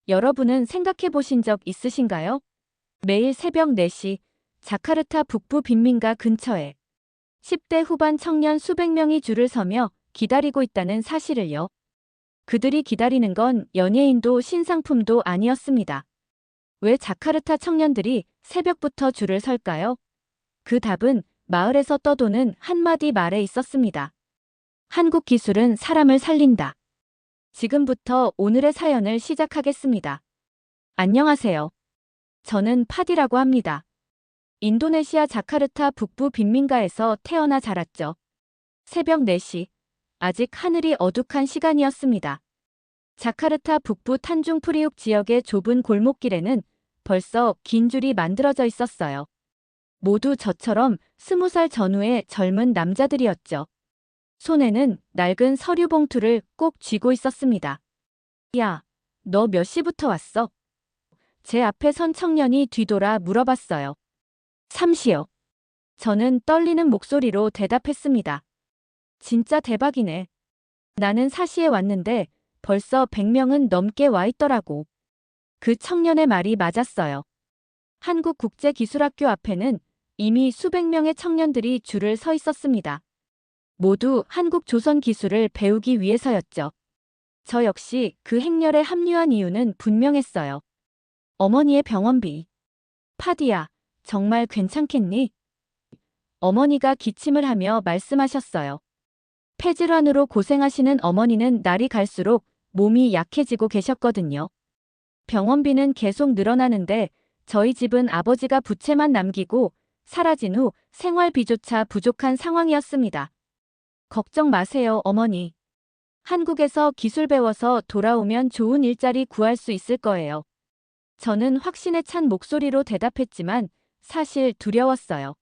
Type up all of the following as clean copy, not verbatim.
여러분은 생각해 보신 적 있으신가요? 매일 새벽 4시 자카르타 북부 빈민가 근처에 10대 후반 청년 수백 명이 줄을 서며 기다리고 있다는 사실을요. 그들이 기다리는 건 연예인도 신상품도 아니었습니다. 왜 자카르타 청년들이 새벽부터 줄을 설까요? 그 답은 마을에서 떠도는 한마디 말에 있었습니다. 한국 기술은 사람을 살린다. 지금부터 오늘의 사연을 시작하겠습니다. 안녕하세요. 저는 파디라고 합니다. 인도네시아 자카르타 북부 빈민가에서 태어나 자랐죠. 새벽 4시, 아직 하늘이 어둑한 시간이었습니다. 자카르타 북부 탄중 프리욱 지역의 좁은 골목길에는 벌써 긴 줄이 만들어져 있었어요. 모두 저처럼 20살 전후의 젊은 남자들이었죠. 손에는 낡은 서류 봉투를 꼭 쥐고 있었습니다. 야, 너 몇 시부터 왔어? 제 앞에 선 청년이 뒤돌아 물어봤어요. 3시요. 저는 떨리는 목소리로 대답했습니다. 진짜 대박이네. 나는 4시에 왔는데 벌써 100명은 넘게 와 있더라고. 그 청년의 말이 맞았어요. 한국국제기술학교 앞에는 이미 수백 명의 청년들이 줄을 서 있었습니다. 모두 한국 조선 기술을 배우기 위해서였죠. 저 역시 그 행렬에 합류한 이유는 분명했어요. 어머니의 병원비. 파디야, 정말 괜찮겠니? 어머니가 기침을 하며 말씀하셨어요. 폐질환으로 고생하시는 어머니는 날이 갈수록 몸이 약해지고 계셨거든요. 병원비는 계속 늘어나는데 저희 집은 아버지가 부채만 남기고 사라진 후 생활비조차 부족한 상황이었습니다. 걱정 마세요, 어머니. 한국에서 기술 배워서 돌아오면 좋은 일자리 구할 수 있을 거예요. 저는 확신에 찬 목소리로 대답했지만 사실 두려웠어요.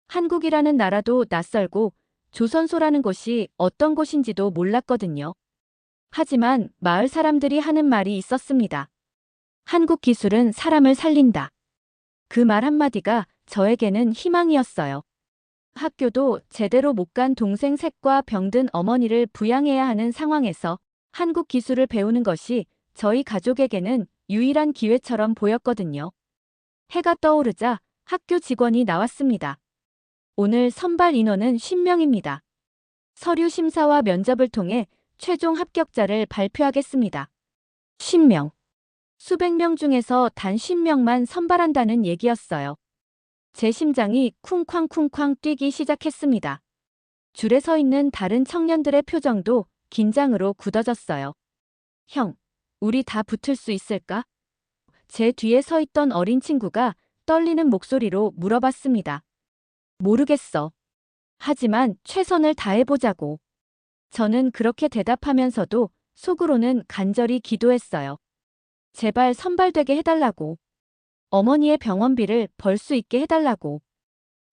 한국이라는 나라도 낯설고 조선소라는 곳이 어떤 곳인지도 몰랐거든요. 하지만 마을 사람들이 하는 말이 있었습니다. 한국 기술은 사람을 살린다. 그 말 한마디가 저에게는 희망이었어요. 학교도 제대로 못 간 동생 셋과 병든 어머니를 부양해야 하는 상황에서 한국 기술을 배우는 것이 저희 가족에게는 유일한 기회처럼 보였거든요. 해가 떠오르자 학교 직원이 나왔습니다. 오늘 선발 인원은 10명입니다. 서류 심사와 면접을 통해 최종 합격자를 발표하겠습니다. 10명. 수백 명 중에서 단 10명만 선발한다는 얘기였어요. 제 심장이 쿵쾅쿵쾅 뛰기 시작했습니다. 줄에 서 있는 다른 청년들의 표정도 긴장으로 굳어졌어요. 형, 우리 다 붙을 수 있을까? 제 뒤에 서 있던 어린 친구가 떨리는 목소리로 물어봤습니다. 모르겠어. 하지만 최선을 다해보자고. 저는 그렇게 대답하면서도 속으로는 간절히 기도했어요. 제발 선발되게 해달라고. 어머니의 병원비를 벌 수 있게 해달라고.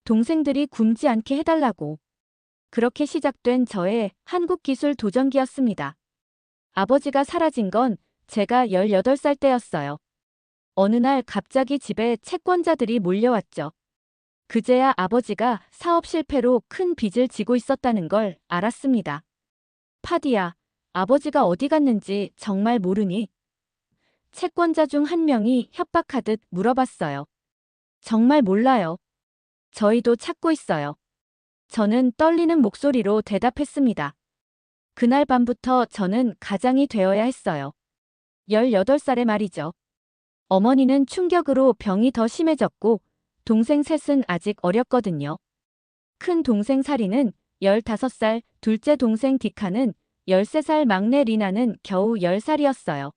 동생들이 굶지 않게 해달라고. 그렇게 시작된 저의 한국기술 도전기였습니다. 아버지가 사라진 건 제가 18살 때였어요. 어느 날 갑자기 집에 채권자들이 몰려왔죠. 그제야 아버지가 사업 실패로 큰 빚을 지고 있었다는 걸 알았습니다. 파디야, 아버지가 어디 갔는지 정말 모르니? 채권자 중 한 명이 협박하듯 물어봤어요. 정말 몰라요. 저희도 찾고 있어요. 저는 떨리는 목소리로 대답했습니다. 그날 밤부터 저는 가장이 되어야 했어요. 18살의 말이죠. 어머니는 충격으로 병이 더 심해졌고 동생 셋은 아직 어렸거든요. 큰 동생 사리는 15살, 둘째 동생 디카는 13살, 막내 리나는 겨우 10살이었어요.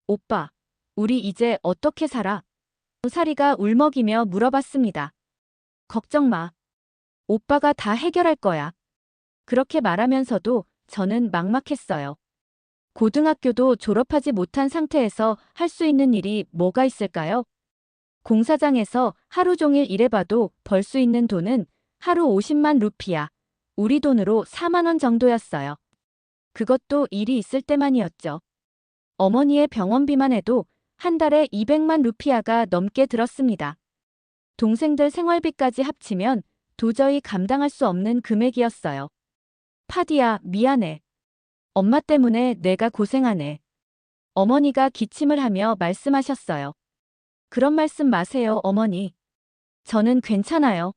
오빠, 우리 이제 어떻게 살아? 사리가 울먹이며 물어봤습니다. 걱정 마. 오빠가 다 해결할 거야. 그렇게 말하면서도 저는 막막했어요. 고등학교도 졸업하지 못한 상태에서 할 수 있는 일이 뭐가 있을까요? 공사장에서 하루 종일 일해봐도 벌 수 있는 돈은 하루 50만 루피아, 우리 돈으로 4만 원 정도였어요. 그것도 일이 있을 때만이었죠. 어머니의 병원비만 해도 한 달에 200만 루피아가 넘게 들었습니다. 동생들 생활비까지 합치면 도저히 감당할 수 없는 금액이었어요. 파디야, 미안해. 엄마 때문에 내가 고생하네. 어머니가 기침을 하며 말씀하셨어요. 그런 말씀 마세요, 어머니. 저는 괜찮아요.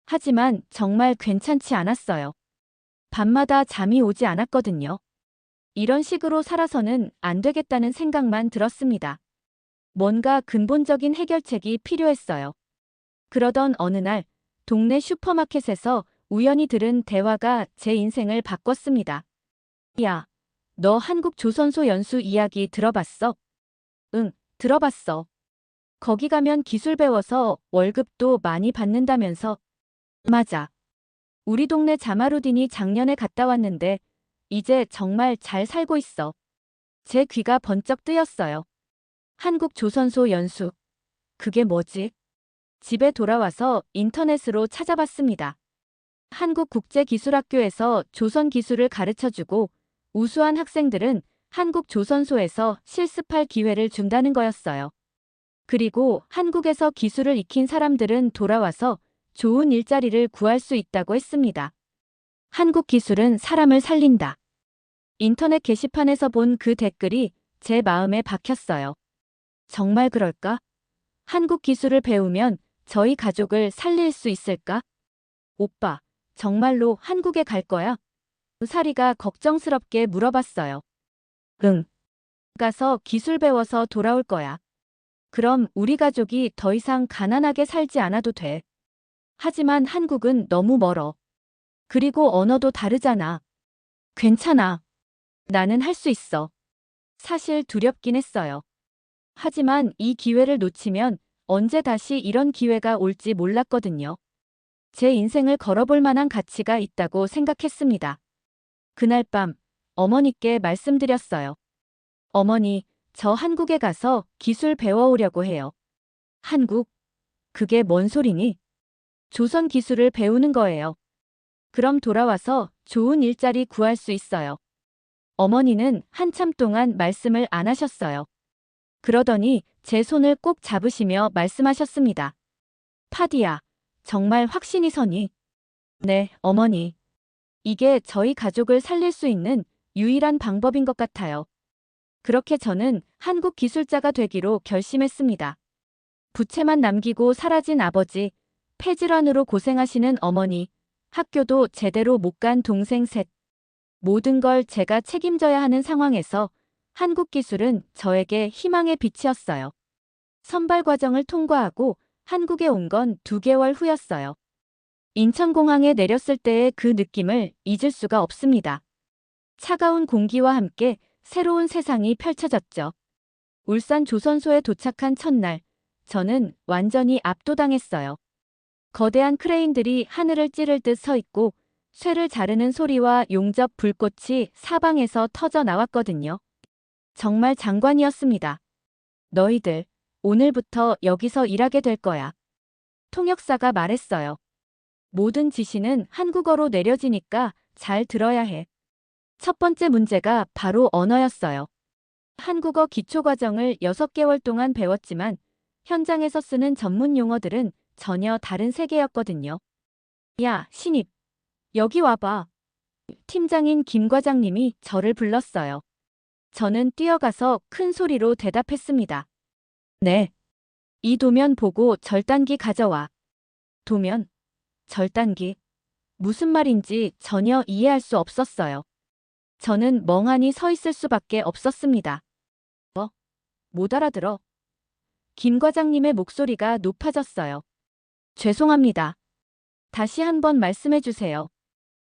하지만 정말 괜찮지 않았어요. 밤마다 잠이 오지 않았거든요. 이런 식으로 살아서는 안 되겠다는 생각만 들었습니다. 뭔가 근본적인 해결책이 필요했어요. 그러던 어느 날, 동네 슈퍼마켓에서 우연히 들은 대화가 제 인생을 바꿨습니다. 야, 너 한국 조선소 연수 이야기 들어봤어? 응, 들어봤어. 거기 가면 기술 배워서 월급도 많이 받는다면서. 맞아. 우리 동네 자마루딘이 작년에 갔다 왔는데 이제 정말 잘 살고 있어. 제 귀가 번쩍 뜨였어요. 한국 조선소 연수. 그게 뭐지? 집에 돌아와서 인터넷으로 찾아봤습니다. 한국국제기술학교에서 조선 기술을 가르쳐주고 우수한 학생들은 한국 조선소에서 실습할 기회를 준다는 거였어요. 그리고 한국에서 기술을 익힌 사람들은 돌아와서 좋은 일자리를 구할 수 있다고 했습니다. 한국 기술은 사람을 살린다. 인터넷 게시판에서 본 그 댓글이 제 마음에 박혔어요. 정말 그럴까? 한국 기술을 배우면 저희 가족을 살릴 수 있을까? 오빠, 정말로 한국에 갈 거야? 사리가 걱정스럽게 물어봤어요. 응. 가서 기술 배워서 돌아올 거야. 그럼 우리 가족이 더 이상 가난하게 살지 않아도 돼. 하지만 한국은 너무 멀어. 그리고 언어도 다르잖아. 괜찮아. 나는 할 수 있어. 사실 두렵긴 했어요. 하지만 이 기회를 놓치면 언제 다시 이런 기회가 올지 몰랐거든요. 제 인생을 걸어볼 만한 가치가 있다고 생각했습니다. 그날 밤 어머니께 말씀드렸어요. 어머니, 저 한국에 가서 기술 배워오려고 해요. 한국? 그게 뭔 소리니? 조선 기술을 배우는 거예요. 그럼 돌아와서 좋은 일자리 구할 수 있어요. 어머니는 한참 동안 말씀을 안 하셨어요. 그러더니 제 손을 꼭 잡으시며 말씀하셨습니다. 파디야, 정말 확신이 서니? 네, 어머니. 이게 저희 가족을 살릴 수 있는 유일한 방법인 것 같아요. 그렇게 저는 한국 기술자가 되기로 결심했습니다. 부채만 남기고 사라진 아버지, 폐질환으로 고생하시는 어머니, 학교도 제대로 못 간 동생 셋. 모든 걸 제가 책임져야 하는 상황에서 한국 기술은 저에게 희망의 빛이었어요. 선발 과정을 통과하고 한국에 온 건 2개월 후였어요. 인천공항에 내렸을 때의 그 느낌을 잊을 수가 없습니다. 차가운 공기와 함께 새로운 세상이 펼쳐졌죠. 울산 조선소에 도착한 첫날, 저는 완전히 압도당했어요. 거대한 크레인들이 하늘을 찌를 듯 서 있고 쇠를 자르는 소리와 용접 불꽃이 사방에서 터져 나왔거든요. 정말 장관이었습니다. 너희들, 오늘부터 여기서 일하게 될 거야. 통역사가 말했어요. 모든 지시는 한국어로 내려지니까 잘 들어야 해. 첫 번째 문제가 바로 언어였어요. 한국어 기초과정을 6개월 동안 배웠지만 현장에서 쓰는 전문 용어들은 전혀 다른 세계였거든요. 야, 신입. 여기 와봐. 팀장인 김 과장님이 저를 불렀어요. 저는 뛰어가서 큰 소리로 대답했습니다. 네. 이 도면 보고 절단기 가져와. 도면? 절단기? 무슨 말인지 전혀 이해할 수 없었어요. 저는 멍하니 서 있을 수밖에 없었습니다. 못 알아들어. 김 과장님의 목소리가 높아졌어요. 죄송합니다. 다시 한번 말씀해 주세요.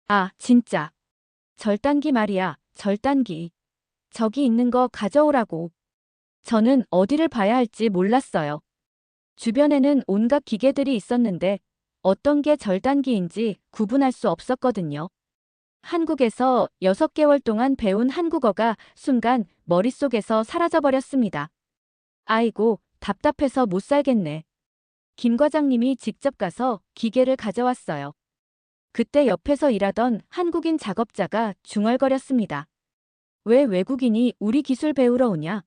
아, 진짜. 절단기 말이야, 절단기. 저기 있는 거 가져오라고. 저는 어디를 봐야 할지 몰랐어요. 주변에는 온갖 기계들이 있었는데 어떤 게 절단기인지 구분할 수 없었거든요. 한국에서 6개월 동안 배운 한국어가 순간 머릿속에서 사라져버렸습니다. 아이고, 답답해서 못 살겠네. 김 과장님이 직접 가서 기계를 가져왔어요. 그때 옆에서 일하던 한국인 작업자가 중얼거렸습니다. 왜 외국인이 우리 기술 배우러 오냐?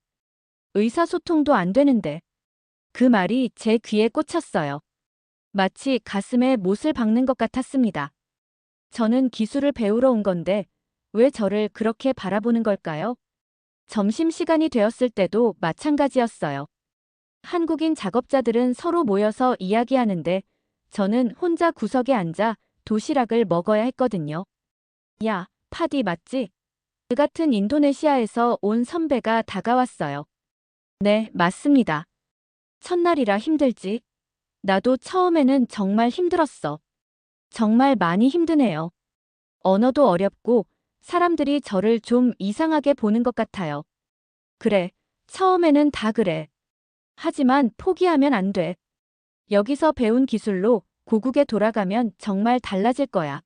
의사소통도 안 되는데. 그 말이 제 귀에 꽂혔어요. 마치 가슴에 못을 박는 것 같았습니다. 저는 기술을 배우러 온 건데 왜 저를 그렇게 바라보는 걸까요? 점심시간이 되었을 때도 마찬가지였어요. 한국인 작업자들은 서로 모여서 이야기하는데 저는 혼자 구석에 앉아 도시락을 먹어야 했거든요. 야, 파디 맞지? 그 같은 인도네시아에서 온 선배가 다가왔어요. 네, 맞습니다. 첫날이라 힘들지? 나도 처음에는 정말 힘들었어. 정말 많이 힘드네요. 언어도 어렵고 사람들이 저를 좀 이상하게 보는 것 같아요. 그래, 처음에는 다 그래. 하지만 포기하면 안 돼. 여기서 배운 기술로 고국에 돌아가면 정말 달라질 거야.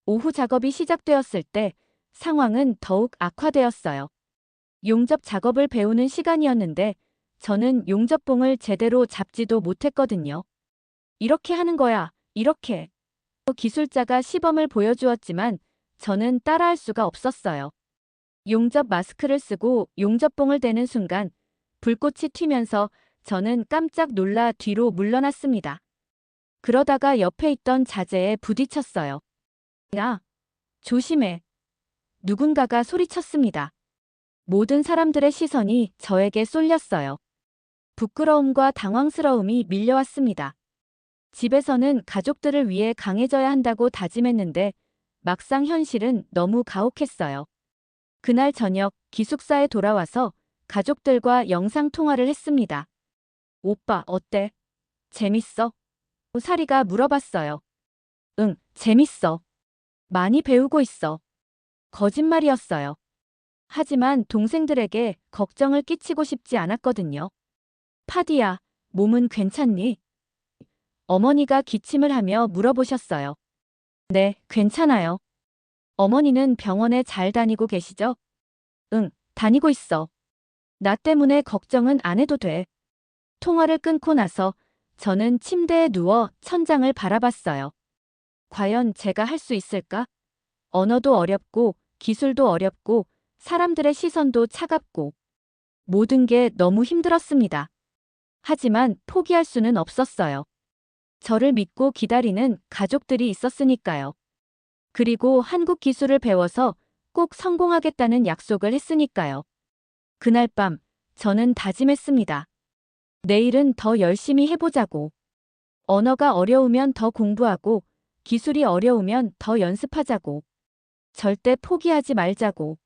오후 작업이 시작되었을 때 상황은 더욱 악화되었어요. 용접 작업을 배우는 시간이었는데 저는 용접봉을 제대로 잡지도 못했거든요. 이렇게 하는 거야, 이렇게. 기술자가 시범을 보여주었지만 저는 따라할 수가 없었어요. 용접 마스크를 쓰고 용접봉을 대는 순간 불꽃이 튀면서 저는 깜짝 놀라 뒤로 물러났습니다. 그러다가 옆에 있던 자재에 부딪혔어요. 야, 조심해. 누군가가 소리쳤습니다. 모든 사람들의 시선이 저에게 쏠렸어요. 부끄러움과 당황스러움이 밀려왔습니다. 집에서는 가족들을 위해 강해져야 한다고 다짐했는데 막상 현실은 너무 가혹했어요. 그날 저녁 기숙사에 돌아와서 가족들과 영상통화를 했습니다. 오빠, 어때? 재밌어? 사리가 물어봤어요. 응, 재밌어. 많이 배우고 있어. 거짓말이었어요. 하지만 동생들에게 걱정을 끼치고 싶지 않았거든요. 파디야, 몸은 괜찮니? 어머니가 기침을 하며 물어보셨어요. 네, 괜찮아요. 어머니는 병원에 잘 다니고 계시죠? 응, 다니고 있어. 나 때문에 걱정은 안 해도 돼. 통화를 끊고 나서 저는 침대에 누워 천장을 바라봤어요. 과연 제가 할 수 있을까? 언어도 어렵고 기술도 어렵고 사람들의 시선도 차갑고 모든 게 너무 힘들었습니다. 하지만 포기할 수는 없었어요. 저를 믿고 기다리는 가족들이 있었으니까요. 그리고 한국 기술을 배워서 꼭 성공하겠다는 약속을 했으니까요. 그날 밤 저는 다짐했습니다. 내일은 더 열심히 해보자고. 언어가 어려우면 더 공부하고 기술이 어려우면 더 연습하자고. 절대 포기하지 말자고.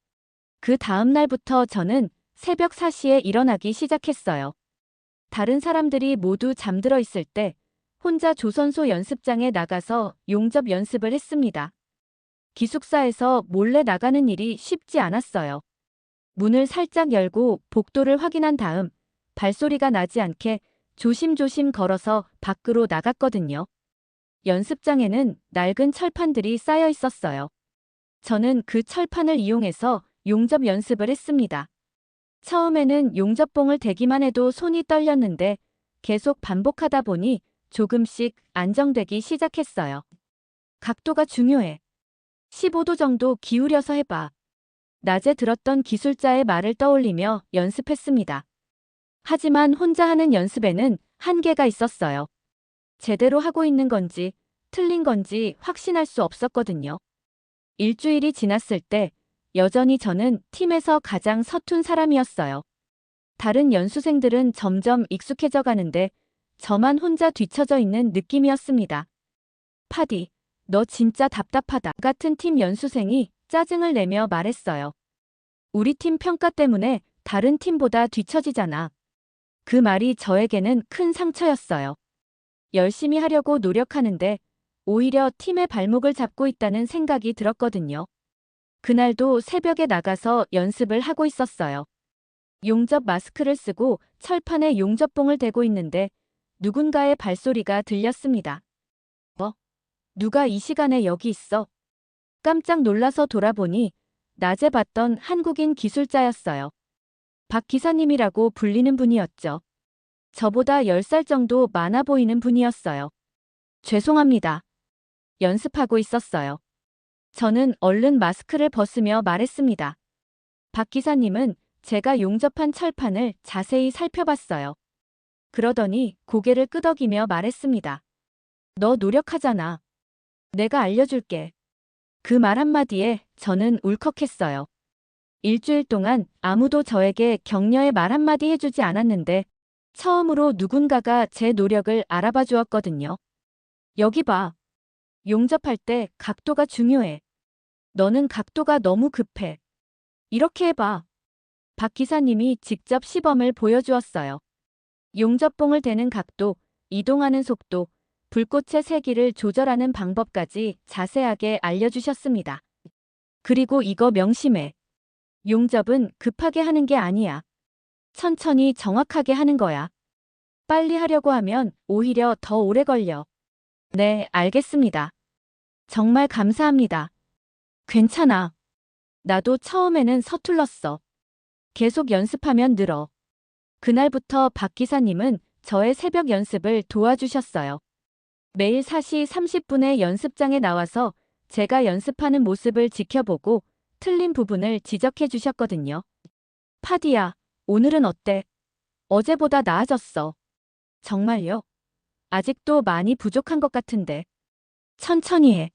그 다음 날부터 저는 새벽 4시에 일어나기 시작했어요. 다른 사람들이 모두 잠들어 있을 때 혼자 조선소 연습장에 나가서 용접 연습을 했습니다. 기숙사에서 몰래 나가는 일이 쉽지 않았어요. 문을 살짝 열고 복도를 확인한 다음 발소리가 나지 않게 조심조심 걸어서 밖으로 나갔거든요. 연습장에는 낡은 철판들이 쌓여 있었어요. 저는 그 철판을 이용해서 용접 연습을 했습니다. 처음에는 용접봉을 대기만 해도 손이 떨렸는데 계속 반복하다 보니 조금씩 안정되기 시작했어요. 각도가 중요해. 15도 정도 기울여서 해봐. 낮에 들었던 기술자의 말을 떠올리며 연습했습니다. 하지만 혼자 하는 연습에는 한계가 있었어요. 제대로 하고 있는 건지 틀린 건지 확신할 수 없었거든요. 일주일이 지났을 때 여전히 저는 팀에서 가장 서툰 사람이었어요. 다른 연수생들은 점점 익숙해져 가는데 저만 혼자 뒤처져 있는 느낌이었습니다. 파디, 너 진짜 답답하다. 같은 팀 연수생이 짜증을 내며 말했어요. 우리 팀 평가 때문에 다른 팀보다 뒤처지잖아. 그 말이 저에게는 큰 상처였어요. 열심히 하려고 노력하는데 오히려 팀의 발목을 잡고 있다는 생각이 들었거든요. 그날도 새벽에 나가서 연습을 하고 있었어요. 용접 마스크를 쓰고 철판에 용접봉을 대고 있는데 누군가의 발소리가 들렸습니다. 뭐? 누가 이 시간에 여기 있어? 깜짝 놀라서 돌아보니 낮에 봤던 한국인 기술자였어요. 박 기사님이라고 불리는 분이었죠. 저보다 10살 정도 많아 보이는 분이었어요. 죄송합니다. 연습하고 있었어요. 저는 얼른 마스크를 벗으며 말했습니다. 박 기사님은 제가 용접한 철판을 자세히 살펴봤어요. 그러더니 고개를 끄덕이며 말했습니다. 너 노력하잖아. 내가 알려줄게. 그 말 한마디에 저는 울컥했어요. 일주일 동안 아무도 저에게 격려의 말 한마디 해주지 않았는데 처음으로 누군가가 제 노력을 알아봐 주었거든요. 여기 봐. 용접할 때 각도가 중요해. 너는 각도가 너무 급해. 이렇게 해봐. 박 기사님이 직접 시범을 보여주었어요. 용접봉을 대는 각도, 이동하는 속도, 불꽃의 세기를 조절하는 방법까지 자세하게 알려주셨습니다. 그리고 이거 명심해. 용접은 급하게 하는 게 아니야. 천천히 정확하게 하는 거야. 빨리 하려고 하면 오히려 더 오래 걸려. 네, 알겠습니다. 정말 감사합니다. 괜찮아. 나도 처음에는 서툴렀어. 계속 연습하면 늘어. 그날부터 박 기사님은 저의 새벽 연습을 도와주셨어요. 매일 4시 30분에 연습장에 나와서 제가 연습하는 모습을 지켜보고 틀린 부분을 지적해 주셨거든요. 파디야, 오늘은 어때? 어제보다 나아졌어. 정말요? 아직도 많이 부족한 것 같은데. 천천히 해.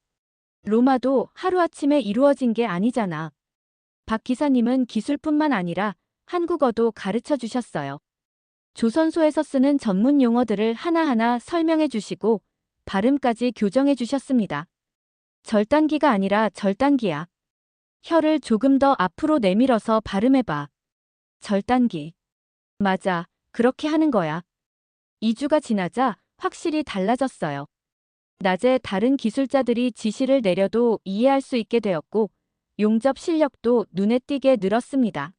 로마도 하루아침에 이루어진 게 아니잖아. 박 기사님은 기술뿐만 아니라 한국어도 가르쳐 주셨어요. 조선소에서 쓰는 전문 용어들을 하나하나 설명해 주시고 발음까지 교정해 주셨습니다. 절단기가 아니라 절단기야. 혀를 조금 더 앞으로 내밀어서 발음해봐. 절단기. 맞아, 그렇게 하는 거야. 2주가 지나자 확실히 달라졌어요. 낮에 다른 기술자들이 지시를 내려도 이해할 수 있게 되었고 용접 실력도 눈에 띄게 늘었습니다.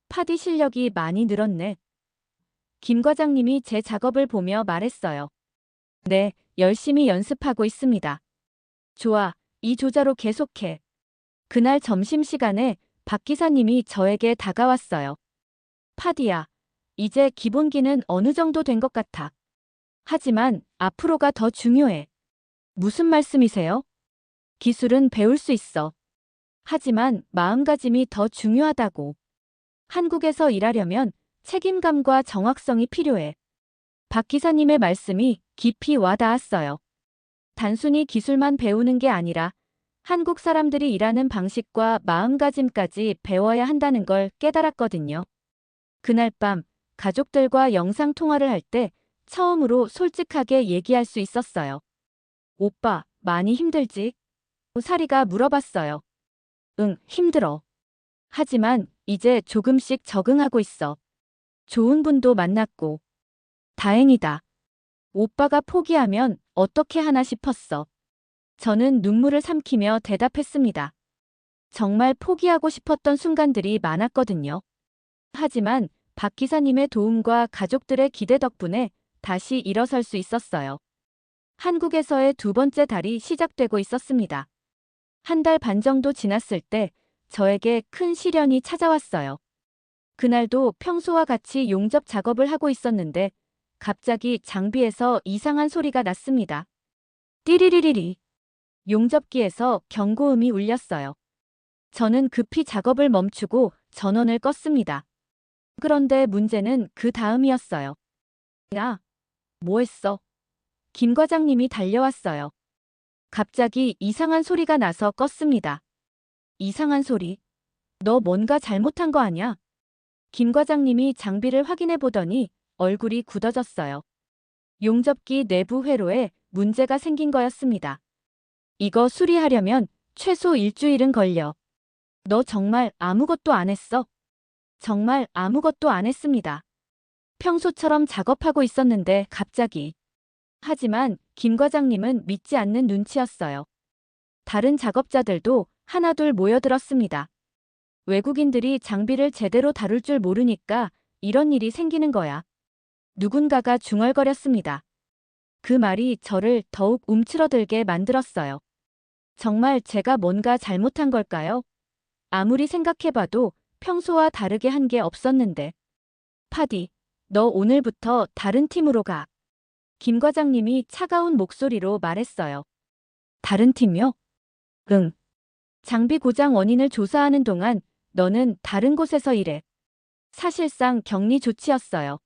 파디 실력이 많이 늘었네. 김 과장님이 제 작업을 보며 말했어요. 네, 열심히 연습하고 있습니다. 좋아, 이 조자로 계속해. 그날 점심시간에 박 기사님이 저에게 다가왔어요. 파디야, 이제 기본기는 어느 정도 된 것 같아. 하지만 앞으로가 더 중요해. 무슨 말씀이세요? 기술은 배울 수 있어. 하지만 마음가짐이 더 중요하다고. 한국에서 일하려면 책임감과 정확성이 필요해. 박 기사님의 말씀이 깊이 와닿았어요. 단순히 기술만 배우는 게 아니라 한국 사람들이 일하는 방식과 마음가짐까지 배워야 한다는 걸 깨달았거든요. 그날 밤 가족들과 영상 통화를 할 때 처음으로 솔직하게 얘기할 수 있었어요. 오빠, 많이 힘들지? 사리가 물어봤어요. 응, 힘들어. 하지만 이제 조금씩 적응하고 있어. 좋은 분도 만났고. 다행이다. 오빠가 포기하면 어떻게 하나 싶었어. 저는 눈물을 삼키며 대답했습니다. 정말 포기하고 싶었던 순간들이 많았거든요. 하지만 박 기사님의 도움과 가족들의 기대 덕분에 다시 일어설 수 있었어요. 한국에서의 두 번째 달이 시작되고 있었습니다. 한 달 반 정도 지났을 때 저에게 큰 시련이 찾아왔어요. 그날도 평소와 같이 용접 작업을 하고 있었는데 갑자기 장비에서 이상한 소리가 났습니다. 띠리리리리. 용접기에서 경고음이 울렸어요. 저는 급히 작업을 멈추고 전원을 껐습니다. 그런데 문제는 그 다음이었어요. 야, 뭐 했어? 김 과장님이 달려왔어요. 갑자기 이상한 소리가 나서 껐습니다. 이상한 소리? 너 뭔가 잘못한 거 아냐? 김 과장님이 장비를 확인해 보더니 얼굴이 굳어졌어요. 용접기 내부 회로에 문제가 생긴 거였습니다. 이거 수리하려면 최소 일주일은 걸려. 너 정말 아무것도 안 했어? 정말 아무것도 안 했습니다. 평소처럼 작업하고 있었는데 갑자기. 하지만 김 과장님은 믿지 않는 눈치였어요. 다른 작업자들도 하나둘 모여들었습니다. 외국인들이 장비를 제대로 다룰 줄 모르니까 이런 일이 생기는 거야. 누군가가 중얼거렸습니다. 그 말이 저를 더욱 움츠러들게 만들었어요. 정말 제가 뭔가 잘못한 걸까요? 아무리 생각해봐도 평소와 다르게 한 게 없었는데. 파디, 너 오늘부터 다른 팀으로 가. 김 과장님이 차가운 목소리로 말했어요. 다른 팀이요? 응. 장비 고장 원인을 조사하는 동안 너는 다른 곳에서 일해. 사실상 격리 조치였어요.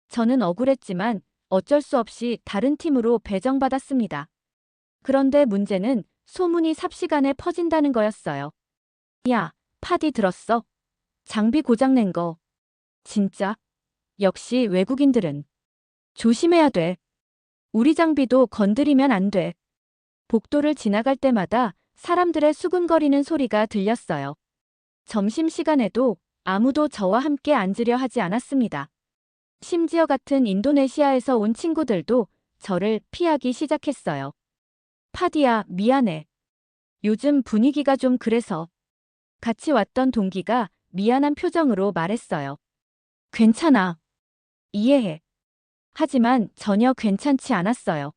저는 억울했지만 어쩔 수 없이 다른 팀으로 배정받았습니다. 그런데 문제는 소문이 삽시간에 퍼진다는 거였어요. 야, 파디 들었어? 장비 고장낸 거. 진짜? 역시 외국인들은 조심해야 돼. 우리 장비도 건드리면 안 돼. 복도를 지나갈 때마다 사람들의 수군거리는 소리가 들렸어요. 점심시간에도 아무도 저와 함께 앉으려 하지 않았습니다. 심지어 같은 인도네시아에서 온 친구들도 저를 피하기 시작했어요. 파디야, 미안해. 요즘 분위기가 좀 그래서. 같이 왔던 동기가 미안한 표정으로 말했어요. 괜찮아. 이해해. 하지만 전혀 괜찮지 않았어요.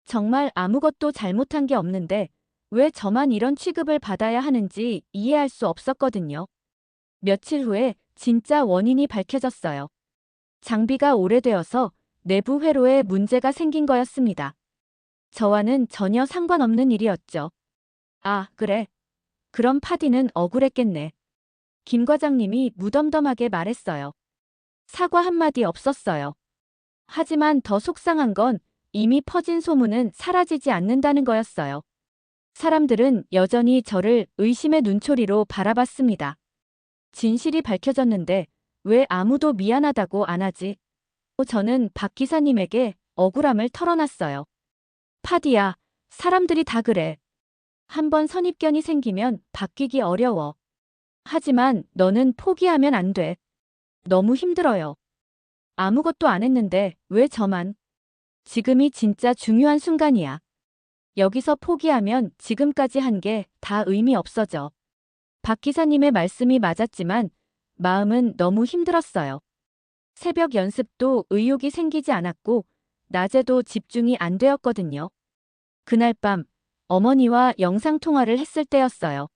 정말 아무것도 잘못한 게 없는데 왜 저만 이런 취급을 받아야 하는지 이해할 수 없었거든요. 며칠 후에 진짜 원인이 밝혀졌어요. 장비가 오래되어서 내부 회로에 문제가 생긴 거였습니다. 저와는 전혀 상관없는 일이었죠. 아, 그래. 그럼 파디는 억울했겠네. 김 과장님이 무덤덤하게 말했어요. 사과 한마디 없었어요. 하지만 더 속상한 건 이미 퍼진 소문은 사라지지 않는다는 거였어요. 사람들은 여전히 저를 의심의 눈초리로 바라봤습니다. 진실이 밝혀졌는데 왜 아무도 미안하다고 안 하지? 저는 박 기사님에게 억울함을 털어놨어요. 파디야, 사람들이 다 그래. 한번 선입견이 생기면 바뀌기 어려워. 하지만 너는 포기하면 안 돼. 너무 힘들어요. 아무것도 안 했는데 왜 저만? 지금이 진짜 중요한 순간이야. 여기서 포기하면 지금까지 한 게 다 의미 없어져. 박 기사님의 말씀이 맞았지만 마음은 너무 힘들었어요. 새벽 연습도 의욕이 생기지 않았고 낮에도 집중이 안 되었거든요. 그날 밤 어머니와 영상통화를 했을 때였어요.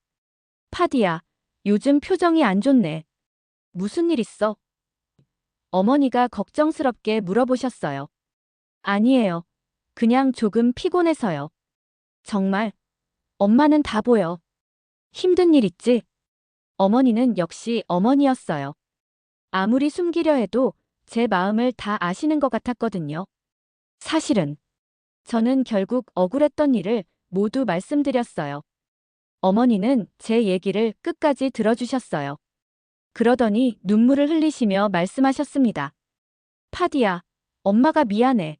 파디야, 요즘 표정이 안 좋네. 무슨 일 있어? 어머니가 걱정스럽게 물어보셨어요. 아니에요. 그냥 조금 피곤해서요. 정말? 엄마는 다 보여. 힘든 일 있지? 어머니는 역시 어머니였어요. 아무리 숨기려 해도 제 마음을 다 아시는 것 같았거든요. 사실은 저는 결국 억울했던 일을 모두 말씀드렸어요. 어머니는 제 얘기를 끝까지 들어주셨어요. 그러더니 눈물을 흘리시며 말씀하셨습니다. 파디야, 엄마가 미안해.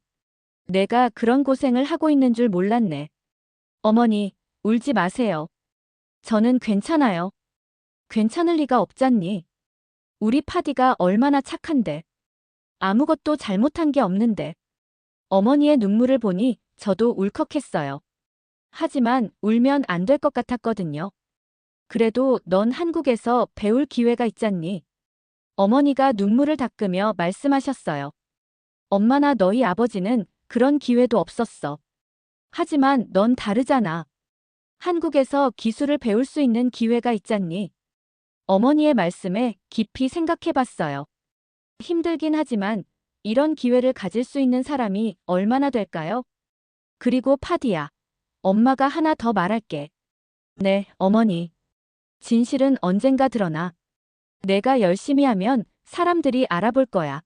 내가 그런 고생을 하고 있는 줄 몰랐네. 어머니, 울지 마세요. 저는 괜찮아요. 괜찮을 리가 없잖니. 우리 파디가 얼마나 착한데. 아무것도 잘못한 게 없는데. 어머니의 눈물을 보니 저도 울컥했어요. 하지만 울면 안 될 것 같았거든요. 그래도 넌 한국에서 배울 기회가 있잖니. 어머니가 눈물을 닦으며 말씀하셨어요. 엄마나 너희 아버지는 그런 기회도 없었어. 하지만 넌 다르잖아. 한국에서 기술을 배울 수 있는 기회가 있잖니. 어머니의 말씀에 깊이 생각해봤어요. 힘들긴 하지만 이런 기회를 가질 수 있는 사람이 얼마나 될까요? 그리고 파디야, 엄마가 하나 더 말할게. 네, 어머니. 진실은 언젠가 드러나. 내가 열심히 하면 사람들이 알아볼 거야.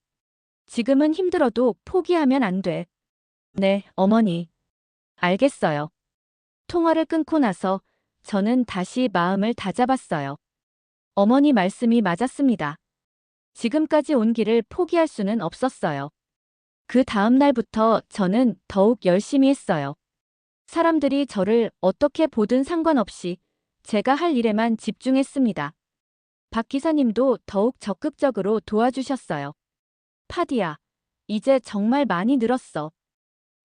지금은 힘들어도 포기하면 안 돼. 네, 어머니. 알겠어요. 통화를 끊고 나서 저는 다시 마음을 다잡았어요. 어머니 말씀이 맞았습니다. 지금까지 온 길을 포기할 수는 없었어요. 그 다음 날부터 저는 더욱 열심히 했어요. 사람들이 저를 어떻게 보든 상관없이 제가 할 일에만 집중했습니다. 박 기사님도 더욱 적극적으로 도와주셨어요. 파디야, 이제 정말 많이 늘었어.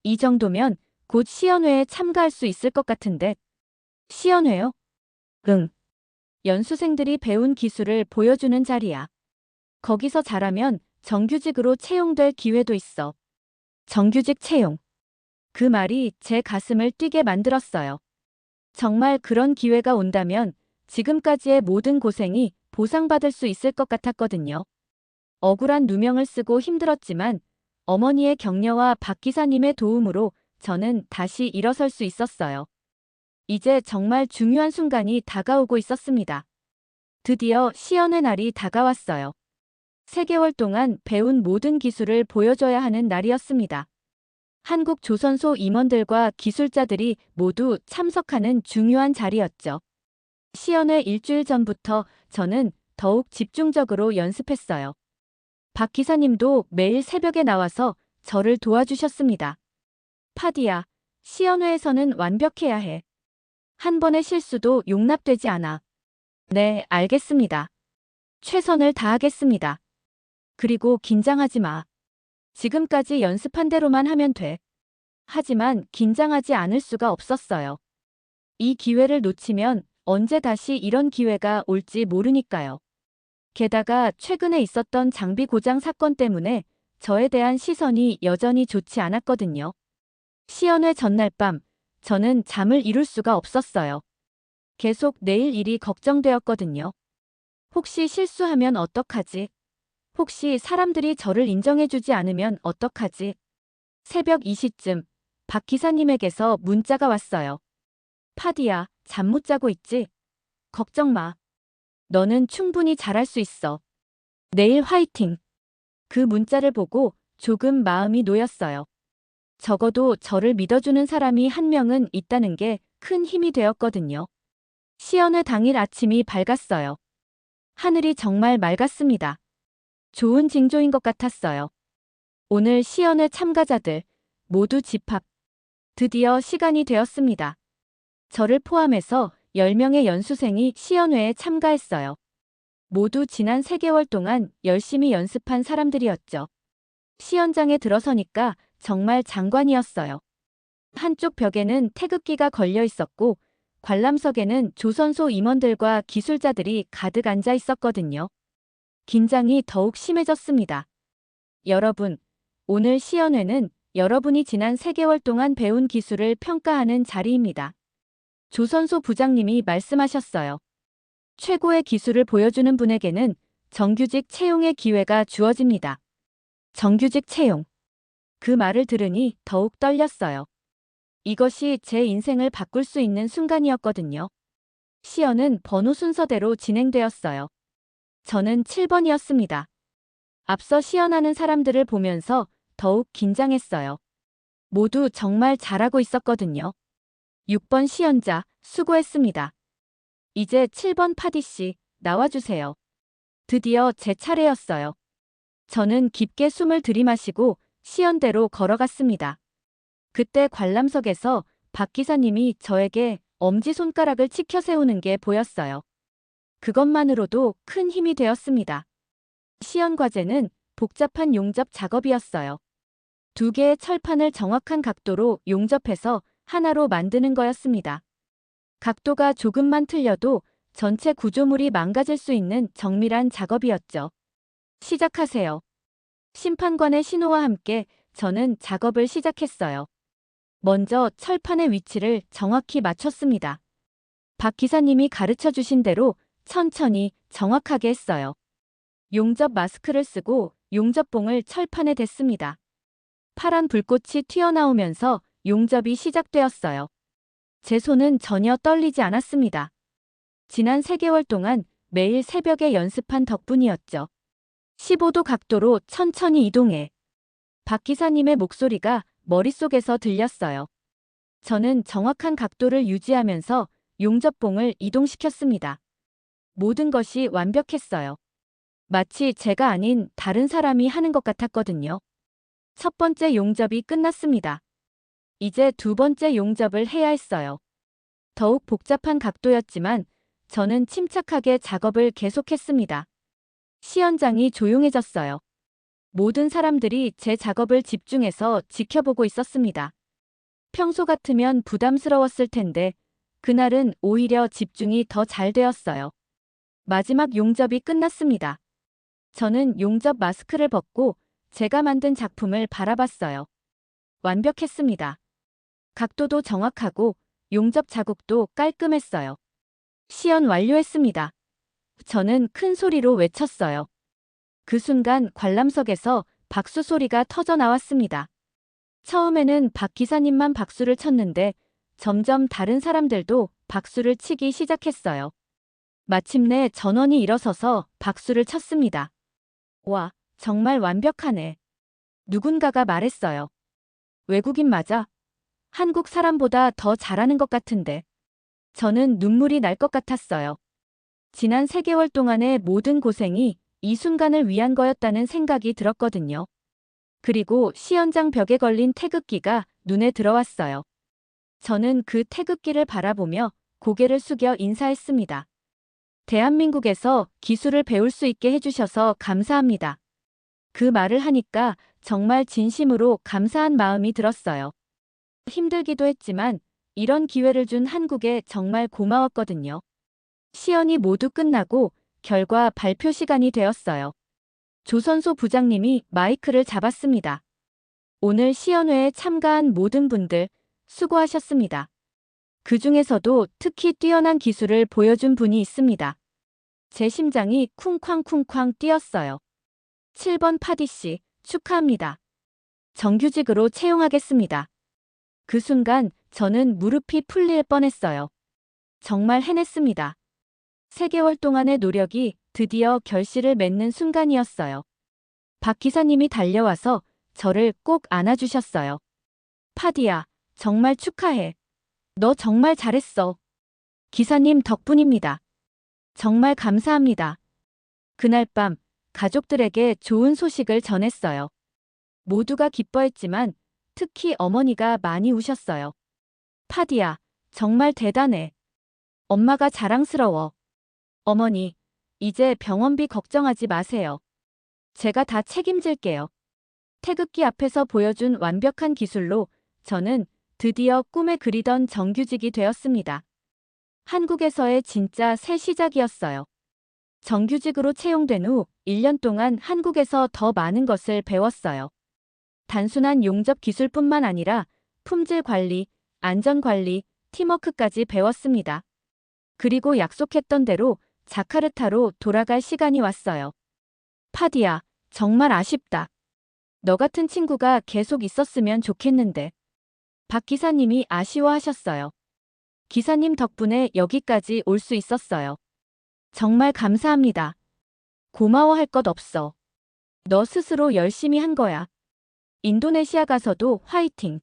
이 정도면 곧 시연회에 참가할 수 있을 것 같은데. 시연회요? 응. 연수생들이 배운 기술을 보여주는 자리야. 거기서 잘하면 정규직으로 채용될 기회도 있어. 정규직 채용. 그 말이 제 가슴을 뛰게 만들었어요. 정말 그런 기회가 온다면 지금까지의 모든 고생이 보상받을 수 있을 것 같았거든요. 억울한 누명을 쓰고 힘들었지만 어머니의 격려와 박 기사님의 도움으로 저는 다시 일어설 수 있었어요. 이제 정말 중요한 순간이 다가오고 있었습니다. 드디어 시연회 날이 다가왔어요. 3개월 동안 배운 모든 기술을 보여줘야 하는 날이었습니다. 한국 조선소 임원들과 기술자들이 모두 참석하는 중요한 자리였죠. 시연회 일주일 전부터 저는 더욱 집중적으로 연습했어요. 박 기사님도 매일 새벽에 나와서 저를 도와주셨습니다. 파디야, 시연회에서는 완벽해야 해. 한 번의 실수도 용납되지 않아. 네, 알겠습니다. 최선을 다하겠습니다. 그리고 긴장하지 마. 지금까지 연습한 대로만 하면 돼. 하지만 긴장하지 않을 수가 없었어요. 이 기회를 놓치면 언제 다시 이런 기회가 올지 모르니까요. 게다가 최근에 있었던 장비 고장 사건 때문에 저에 대한 시선이 여전히 좋지 않았거든요. 시연회 전날 밤, 저는 잠을 이룰 수가 없었어요. 계속 내일 일이 걱정되었거든요. 혹시 실수하면 어떡하지? 혹시 사람들이 저를 인정해주지 않으면 어떡하지? 새벽 2시쯤 박 기사님에게서 문자가 왔어요. 파디야, 잠 못 자고 있지? 걱정 마. 너는 충분히 잘할 수 있어. 내일 화이팅. 그 문자를 보고 조금 마음이 놓였어요. 적어도 저를 믿어주는 사람이 한 명은 있다는 게 큰 힘이 되었거든요. 시연회 당일 아침이 밝았어요. 하늘이 정말 맑았습니다. 좋은 징조인 것 같았어요. 오늘 시연회 참가자들 모두 집합. 드디어 시간이 되었습니다. 저를 포함해서 10명의 연수생이 시연회에 참가했어요. 모두 지난 3개월 동안 열심히 연습한 사람들이었죠. 시연장에 들어서니까 정말 장관이었어요. 한쪽 벽에는 태극기가 걸려 있었고 관람석에는 조선소 임원들과 기술자들이 가득 앉아 있었거든요. 긴장이 더욱 심해졌습니다. 여러분, 오늘 시연회는 여러분이 지난 3개월 동안 배운 기술을 평가하는 자리입니다. 조선소 부장님이 말씀하셨어요. 최고의 기술을 보여주는 분에게는 정규직 채용의 기회가 주어집니다. 정규직 채용. 그 말을 들으니 더욱 떨렸어요. 이것이 제 인생을 바꿀 수 있는 순간이었거든요. 시연은 번호 순서대로 진행되었어요. 저는 7번이었습니다. 앞서 시연하는 사람들을 보면서 더욱 긴장했어요. 모두 정말 잘하고 있었거든요. 6번 시연자, 수고했습니다. 이제 7번 파디씨, 나와주세요. 드디어 제 차례였어요. 저는 깊게 숨을 들이마시고 시연대로 걸어갔습니다. 그때 관람석에서 박 기사님이 저에게 엄지손가락을 치켜 세우는 게 보였어요. 그것만으로도 큰 힘이 되었습니다. 시연 과제는 복잡한 용접 작업이었어요. 2개의 철판을 정확한 각도로 용접해서 하나로 만드는 거였습니다. 각도가 조금만 틀려도 전체 구조물이 망가질 수 있는 정밀한 작업이었죠. 시작하세요. 심판관의 신호와 함께 저는 작업을 시작했어요. 먼저 철판의 위치를 정확히 맞췄습니다. 박 기사님이 가르쳐 주신 대로 천천히 정확하게 했어요. 용접 마스크를 쓰고 용접봉을 철판에 댔습니다. 파란 불꽃이 튀어나오면서 용접이 시작되었어요. 제 손은 전혀 떨리지 않았습니다. 지난 3개월 동안 매일 새벽에 연습한 덕분이었죠. 15도 각도로 천천히 이동해. 박 기사님의 목소리가 머릿속에서 들렸어요. 저는 정확한 각도를 유지하면서 용접봉을 이동시켰습니다. 모든 것이 완벽했어요. 마치 제가 아닌 다른 사람이 하는 것 같았거든요. 첫 번째 용접이 끝났습니다. 이제 2번째 용접을 해야 했어요. 더욱 복잡한 각도였지만 저는 침착하게 작업을 계속했습니다. 시연장이 조용해졌어요. 모든 사람들이 제 작업을 집중해서 지켜보고 있었습니다. 평소 같으면 부담스러웠을 텐데 그날은 오히려 집중이 더 잘 되었어요. 마지막 용접이 끝났습니다. 저는 용접 마스크를 벗고 제가 만든 작품을 바라봤어요. 완벽했습니다. 각도도 정확하고 용접 자국도 깔끔했어요. 시연 완료했습니다. 저는 큰 소리로 외쳤어요. 그 순간 관람석에서 박수 소리가 터져 나왔습니다. 처음에는 박 기사님만 박수를 쳤는데 점점 다른 사람들도 박수를 치기 시작했어요. 마침내 전원이 일어서서 박수를 쳤습니다. 와, 정말 완벽하네. 누군가가 말했어요. 외국인 맞아? 한국 사람보다 더 잘하는 것 같은데. 저는 눈물이 날 것 같았어요. 지난 3개월 동안의 모든 고생이 이 순간을 위한 거였다는 생각이 들었거든요. 그리고 시연장 벽에 걸린 태극기가 눈에 들어왔어요. 저는 그 태극기를 바라보며 고개를 숙여 인사했습니다. 대한민국에서 기술을 배울 수 있게 해주셔서 감사합니다. 그 말을 하니까 정말 진심으로 감사한 마음이 들었어요. 힘들기도 했지만 이런 기회를 준 한국에 정말 고마웠거든요. 시연이 모두 끝나고 결과 발표 시간이 되었어요. 조선소 부장님이 마이크를 잡았습니다. 오늘 시연회에 참가한 모든 분들 수고하셨습니다. 그 중에서도 특히 뛰어난 기술을 보여준 분이 있습니다. 제 심장이 쿵쾅쿵쾅 뛰었어요. 7번 파디씨, 축하합니다. 정규직으로 채용하겠습니다. 그 순간 저는 무릎이 풀릴 뻔했어요. 정말 해냈습니다. 3개월 동안의 노력이 드디어 결실을 맺는 순간이었어요. 박 기사님이 달려와서 저를 꼭 안아주셨어요. 파디야, 정말 축하해. 너 정말 잘했어. 기사님 덕분입니다. 정말 감사합니다. 그날 밤 가족들에게 좋은 소식을 전했어요. 모두가 기뻐했지만 특히 어머니가 많이 우셨어요. 파디야, 정말 대단해. 엄마가 자랑스러워. 어머니, 이제 병원비 걱정하지 마세요. 제가 다 책임질게요. 태극기 앞에서 보여준 완벽한 기술로 저는 드디어 꿈에 그리던 정규직이 되었습니다. 한국에서의 진짜 새 시작이었어요. 정규직으로 채용된 후 1년 동안 한국에서 더 많은 것을 배웠어요. 단순한 용접 기술뿐만 아니라 품질 관리, 안전 관리, 팀워크까지 배웠습니다. 그리고 약속했던 대로 자카르타로 돌아갈 시간이 왔어요. 파디야, 정말 아쉽다. 너 같은 친구가 계속 있었으면 좋겠는데. 박 기사님이 아쉬워하셨어요. 기사님 덕분에 여기까지 올 수 있었어요. 정말 감사합니다. 고마워할 것 없어. 너 스스로 열심히 한 거야. 인도네시아 가서도 화이팅.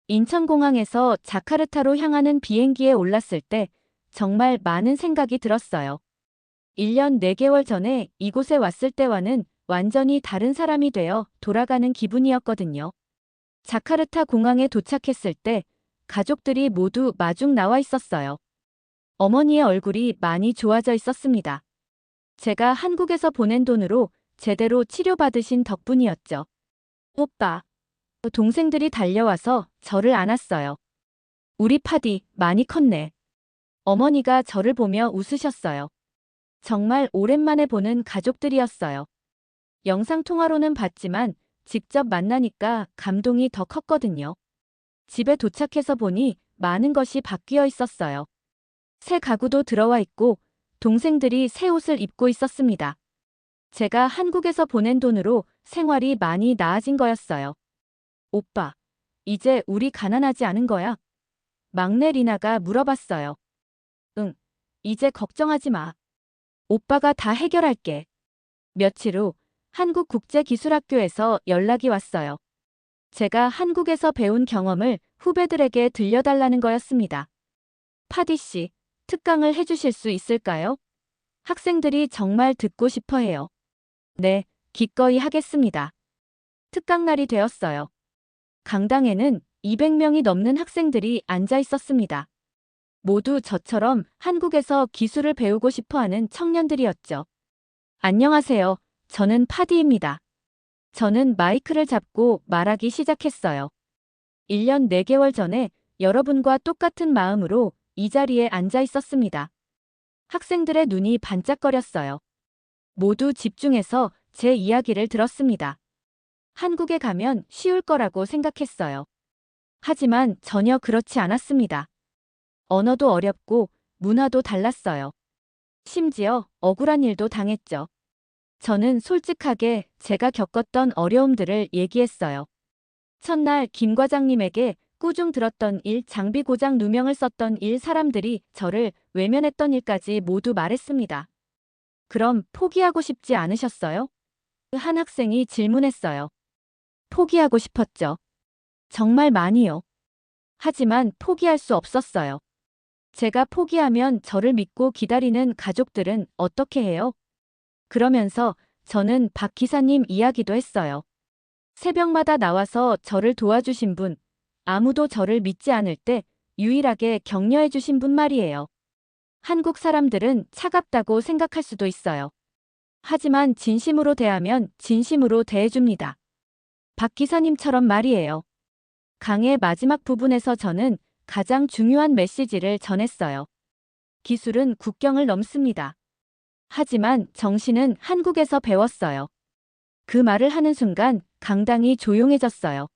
인천공항에서 자카르타로 향하는 비행기에 올랐을 때 정말 많은 생각이 들었어요. 1년 4개월 전에 이곳에 왔을 때와는 완전히 다른 사람이 되어 돌아가는 기분이었거든요. 자카르타 공항에 도착했을 때 가족들이 모두 마중 나와 있었어요. 어머니의 얼굴이 많이 좋아져 있었습니다. 제가 한국에서 보낸 돈으로 제대로 치료받으신 덕분이었죠. 오빠, 동생들이 달려와서 저를 안았어요. 우리 파디 많이 컸네. 어머니가 저를 보며 웃으셨어요. 정말 오랜만에 보는 가족들이었어요. 영상통화로는 봤지만 직접 만나니까 감동이 더 컸거든요. 집에 도착해서 보니 많은 것이 바뀌어 있었어요. 새 가구도 들어와 있고 동생들이 새 옷을 입고 있었습니다. 제가 한국에서 보낸 돈으로 생활이 많이 나아진 거였어요. 오빠, 이제 우리 가난하지 않은 거야? 막내 리나가 물어봤어요. 응, 이제 걱정하지 마. 오빠가 다 해결할게. 며칠 후 한국국제기술학교에서 연락이 왔어요. 제가 한국에서 배운 경험을 후배들에게 들려달라는 거였습니다. 파디씨, 특강을 해주실 수 있을까요? 학생들이 정말 듣고 싶어 해요. 네, 기꺼이 하겠습니다. 특강날이 되었어요. 강당에는 200명이 넘는 학생들이 앉아 있었습니다. 모두 저처럼 한국에서 기술을 배우고 싶어 하는 청년들이었죠. 안녕하세요. 저는 파디입니다. 저는 마이크를 잡고 말하기 시작했어요. 1년 4개월 전에 여러분과 똑같은 마음으로 이 자리에 앉아 있었습니다. 학생들의 눈이 반짝거렸어요. 모두 집중해서 제 이야기를 들었습니다. 한국에 가면 쉬울 거라고 생각했어요. 하지만 전혀 그렇지 않았습니다. 언어도 어렵고 문화도 달랐어요. 심지어 억울한 일도 당했죠. 저는 솔직하게 제가 겪었던 어려움들을 얘기했어요. 첫날 김 과장님에게 꾸중 들었던 일, 장비 고장 누명을 썼던 일, 사람들이 저를 외면했던 일까지 모두 말했습니다. 그럼 포기하고 싶지 않으셨어요? 한 학생이 질문했어요. 포기하고 싶었죠. 정말 많이요. 하지만 포기할 수 없었어요. 제가 포기하면 저를 믿고 기다리는 가족들은 어떻게 해요? 그러면서 저는 박 기사님 이야기도 했어요. 새벽마다 나와서 저를 도와주신 분, 아무도 저를 믿지 않을 때 유일하게 격려해 주신 분 말이에요. 한국 사람들은 차갑다고 생각할 수도 있어요. 하지만 진심으로 대하면 진심으로 대해줍니다. 박 기사님처럼 말이에요. 강의 마지막 부분에서 저는 가장 중요한 메시지를 전했어요. 기술은 국경을 넘습니다. 하지만 정신은 한국에서 배웠어요. 그 말을 하는 순간 강당이 조용해졌어요.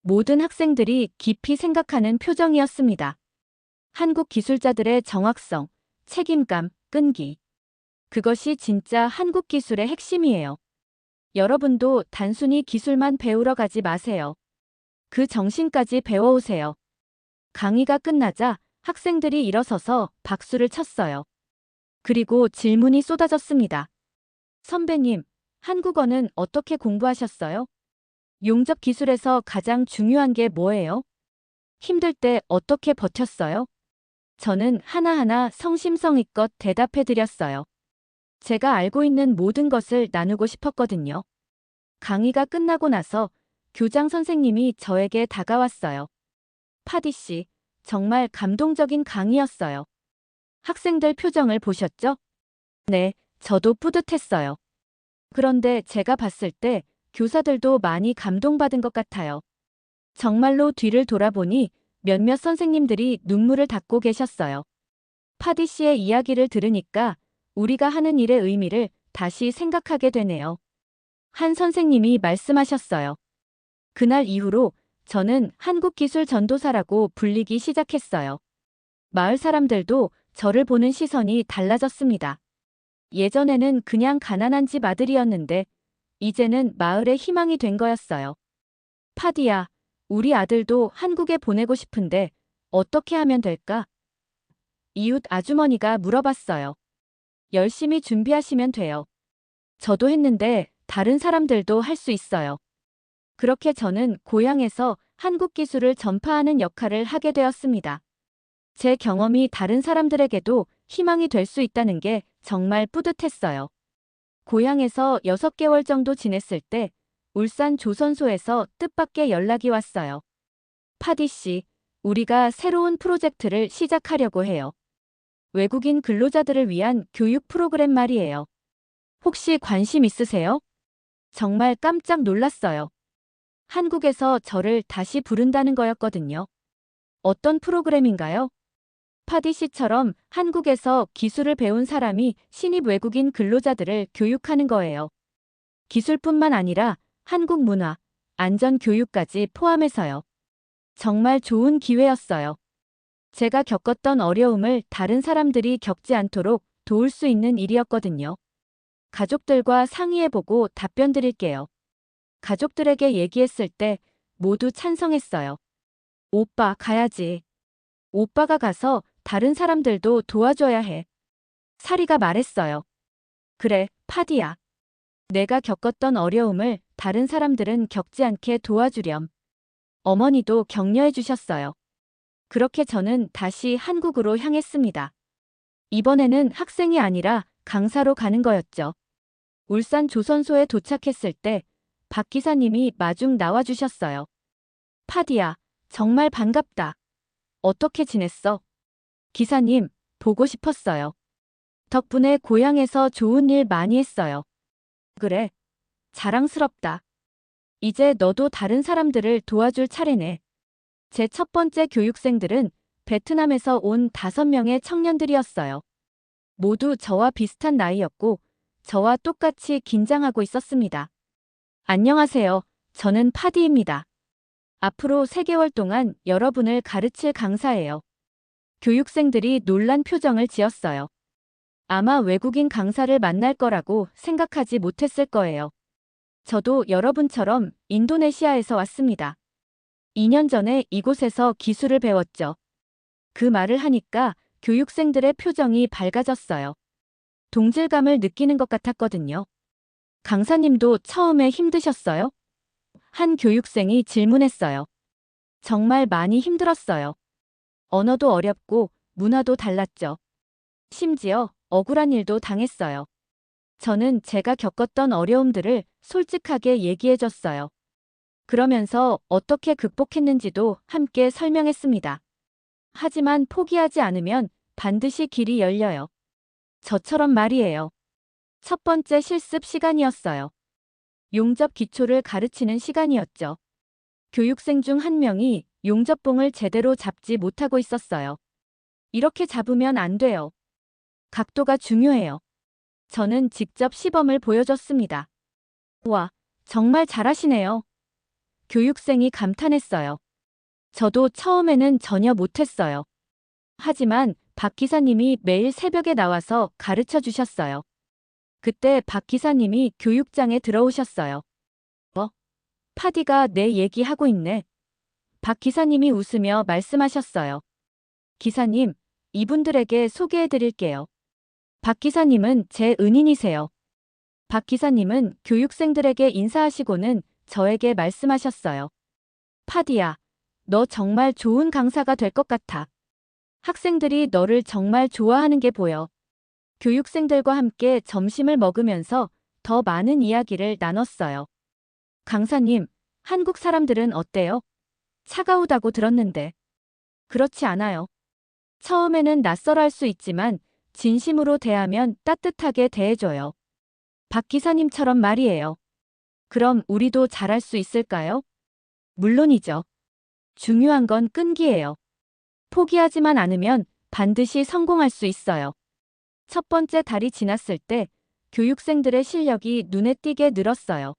모든 학생들이 깊이 생각하는 표정이었습니다. 한국 기술자들의 정확성, 책임감, 끈기. 그것이 진짜 한국 기술의 핵심이에요. 여러분도 단순히 기술만 배우러 가지 마세요. 그 정신까지 배워오세요. 강의가 끝나자 학생들이 일어서서 박수를 쳤어요. 그리고 질문이 쏟아졌습니다. 선배님, 한국어는 어떻게 공부하셨어요? 용접 기술에서 가장 중요한 게 뭐예요? 힘들 때 어떻게 버텼어요? 저는 하나하나 성심성의껏 대답해 드렸어요. 제가 알고 있는 모든 것을 나누고 싶었거든요. 강의가 끝나고 나서 교장 선생님이 저에게 다가왔어요. 파디 씨, 정말 감동적인 강의였어요. 학생들 표정을 보셨죠? 네, 저도 뿌듯했어요. 그런데 제가 봤을 때 교사들도 많이 감동받은 것 같아요. 정말로 뒤를 돌아보니 몇몇 선생님들이 눈물을 닦고 계셨어요. 파디 씨의 이야기를 들으니까 우리가 하는 일의 의미를 다시 생각하게 되네요. 한 선생님이 말씀하셨어요. 그날 이후로 저는 한국기술 전도사라고 불리기 시작했어요. 마을 사람들도 저를 보는 시선이 달라졌습니다. 예전에는 그냥 가난한 집 아들이었는데 이제는 마을의 희망이 된 거였어요. 파디야, 우리 아들도 한국에 보내고 싶은데 어떻게 하면 될까? 이웃 아주머니가 물어봤어요. 열심히 준비하시면 돼요. 저도 했는데 다른 사람들도 할 수 있어요. 그렇게 저는 고향에서 한국 기술을 전파하는 역할을 하게 되었습니다. 제 경험이 다른 사람들에게도 희망이 될 수 있다는 게 정말 뿌듯했어요. 고향에서 6개월 정도 지냈을 때 울산 조선소에서 뜻밖의 연락이 왔어요. 파디 씨, 우리가 새로운 프로젝트를 시작하려고 해요. 외국인 근로자들을 위한 교육 프로그램 말이에요. 혹시 관심 있으세요? 정말 깜짝 놀랐어요. 한국에서 저를 다시 부른다는 거였거든요. 어떤 프로그램인가요? 파디 씨처럼 한국에서 기술을 배운 사람이 신입 외국인 근로자들을 교육하는 거예요. 기술뿐만 아니라 한국 문화, 안전 교육까지 포함해서요. 정말 좋은 기회였어요. 제가 겪었던 어려움을 다른 사람들이 겪지 않도록 도울 수 있는 일이었거든요. 가족들과 상의해보고 답변 드릴게요. 가족들에게 얘기했을 때 모두 찬성했어요. 오빠 가야지. 오빠가 가서 다른 사람들도 도와줘야 해. 사리가 말했어요. 그래, 파디야. 내가 겪었던 어려움을 다른 사람들은 겪지 않게 도와주렴. 어머니도 격려해 주셨어요. 그렇게 저는 다시 한국으로 향했습니다. 이번에는 학생이 아니라 강사로 가는 거였죠. 울산 조선소에 도착했을 때 박 기사님이 마중 나와주셨어요. 파디야, 정말 반갑다. 어떻게 지냈어? 기사님, 보고 싶었어요. 덕분에 고향에서 좋은 일 많이 했어요. 그래, 자랑스럽다. 이제 너도 다른 사람들을 도와줄 차례네. 제 첫 번째 교육생들은 베트남에서 온 5명의 청년들이었어요. 모두 저와 비슷한 나이였고 저와 똑같이 긴장하고 있었습니다. 안녕하세요. 저는 파디입니다. 앞으로 3개월 동안 여러분을 가르칠 강사예요. 교육생들이 놀란 표정을 지었어요. 아마 외국인 강사를 만날 거라고 생각하지 못했을 거예요. 저도 여러분처럼 인도네시아에서 왔습니다. 2년 전에 이곳에서 기술을 배웠죠. 그 말을 하니까 교육생들의 표정이 밝아졌어요. 동질감을 느끼는 것 같았거든요. 강사님도 처음에 힘드셨어요? 한 교육생이 질문했어요. 정말 많이 힘들었어요. 언어도 어렵고 문화도 달랐죠. 심지어 억울한 일도 당했어요. 저는 제가 겪었던 어려움들을 솔직하게 얘기해줬어요. 그러면서 어떻게 극복했는지도 함께 설명했습니다. 하지만 포기하지 않으면 반드시 길이 열려요. 저처럼 말이에요. 첫 번째 실습 시간이었어요. 용접 기초를 가르치는 시간이었죠. 교육생 중 한 명이 용접봉을 제대로 잡지 못하고 있었어요. 이렇게 잡으면 안 돼요. 각도가 중요해요. 저는 직접 시범을 보여줬습니다. 와, 정말 잘하시네요. 교육생이 감탄했어요. 저도 처음에는 전혀 못했어요. 하지만 박 기사님이 매일 새벽에 나와서 가르쳐 주셨어요. 그때 박 기사님이 교육장에 들어오셨어요. 파디가 내 얘기하고 있네. 박 기사님이 웃으며 말씀하셨어요. 기사님, 이분들에게 소개해 드릴게요. 박 기사님은 제 은인이세요. 박 기사님은 교육생들에게 인사하시고는 저에게 말씀하셨어요. 파디야, 너 정말 좋은 강사가 될 것 같아. 학생들이 너를 정말 좋아하는 게 보여. 교육생들과 함께 점심을 먹으면서 더 많은 이야기를 나눴어요. 강사님, 한국 사람들은 어때요? 차가우다고 들었는데. 그렇지 않아요. 처음에는 낯설어 할 수 있지만 진심으로 대하면 따뜻하게 대해줘요. 박 기사님처럼 말이에요. 그럼 우리도 잘할 수 있을까요? 물론이죠. 중요한 건 끈기예요. 포기하지만 않으면 반드시 성공할 수 있어요. 첫 번째 달이 지났을 때 교육생들의 실력이 눈에 띄게 늘었어요.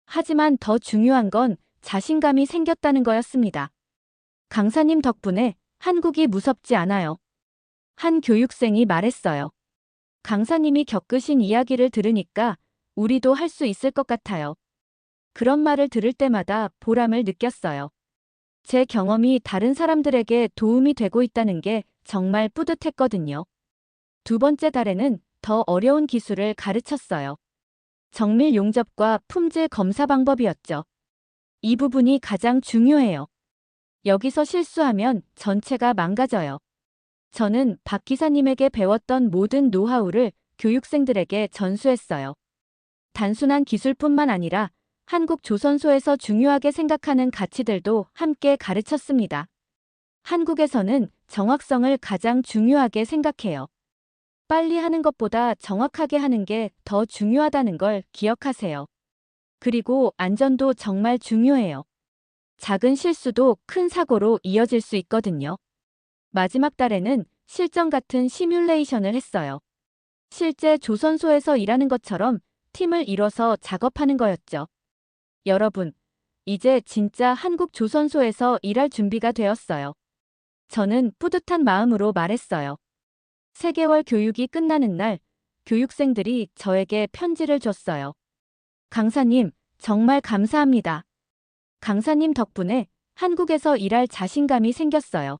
하지만 더 중요한 건 자신감이 생겼다는 거였습니다. 강사님 덕분에 한국이 무섭지 않아요. 한 교육생이 말했어요. 강사님이 겪으신 이야기를 들으니까 우리도 할 수 있을 것 같아요. 그런 말을 들을 때마다 보람을 느꼈어요. 제 경험이 다른 사람들에게 도움이 되고 있다는 게 정말 뿌듯했거든요. 두 번째 달에는 더 어려운 기술을 가르쳤어요. 정밀 용접과 품질 검사 방법이었죠. 이 부분이 가장 중요해요. 여기서 실수하면 전체가 망가져요. 저는 박 기사님에게 배웠던 모든 노하우를 교육생들에게 전수했어요. 단순한 기술뿐만 아니라 한국 조선소에서 중요하게 생각하는 가치들도 함께 가르쳤습니다. 한국에서는 정확성을 가장 중요하게 생각해요. 빨리 하는 것보다 정확하게 하는 게 더 중요하다는 걸 기억하세요. 그리고 안전도 정말 중요해요. 작은 실수도 큰 사고로 이어질 수 있거든요. 마지막 달에는 실전 같은 시뮬레이션을 했어요. 실제 조선소에서 일하는 것처럼 팀을 이뤄서 작업하는 거였죠. 여러분, 이제 진짜 한국 조선소에서 일할 준비가 되었어요. 저는 뿌듯한 마음으로 말했어요. 3개월 교육이 끝나는 날, 교육생들이 저에게 편지를 줬어요. 강사님, 정말 감사합니다. 강사님 덕분에 한국에서 일할 자신감이 생겼어요.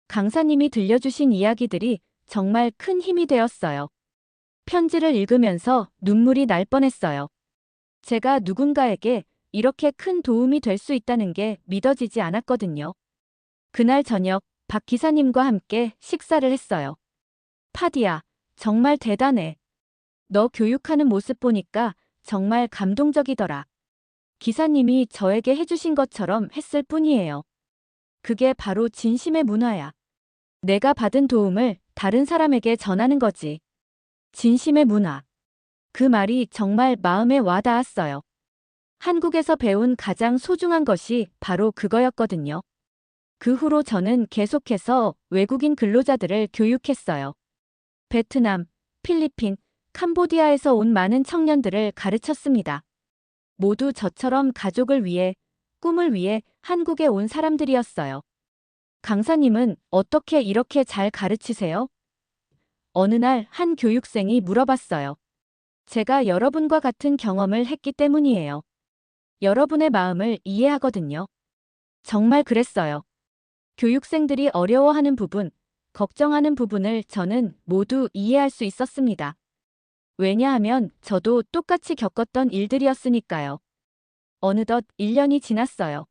강사님이 들려주신 이야기들이 정말 큰 힘이 되었어요. 편지를 읽으면서 눈물이 날 뻔했어요. 제가 누군가에게 이렇게 큰 도움이 될 수 있다는 게 믿어지지 않았거든요. 그날 저녁 박 기사님과 함께 식사를 했어요. 파디야, 정말 대단해. 너 교육하는 모습 보니까 정말 감동적이더라. 기사님이 저에게 해주신 것처럼 했을 뿐이에요. 그게 바로 진심의 문화야. 내가 받은 도움을 다른 사람에게 전하는 거지. 진심의 문화. 그 말이 정말 마음에 와닿았어요. 한국에서 배운 가장 소중한 것이 바로 그거였거든요. 그 후로 저는 계속해서 외국인 근로자들을 교육했어요. 베트남, 필리핀, 캄보디아에서 온 많은 청년들을 가르쳤습니다. 모두 저처럼 가족을 위해, 꿈을 위해 한국에 온 사람들이었어요. 강사님은 어떻게 이렇게 잘 가르치세요? 어느 날 한 교육생이 물어봤어요. 제가 여러분과 같은 경험을 했기 때문이에요. 여러분의 마음을 이해하거든요. 정말 그랬어요. 교육생들이 어려워하는 부분, 걱정하는 부분을 저는 모두 이해할 수 있었습니다. 왜냐하면 저도 똑같이 겪었던 일들이었으니까요. 어느덧 1년이 지났어요.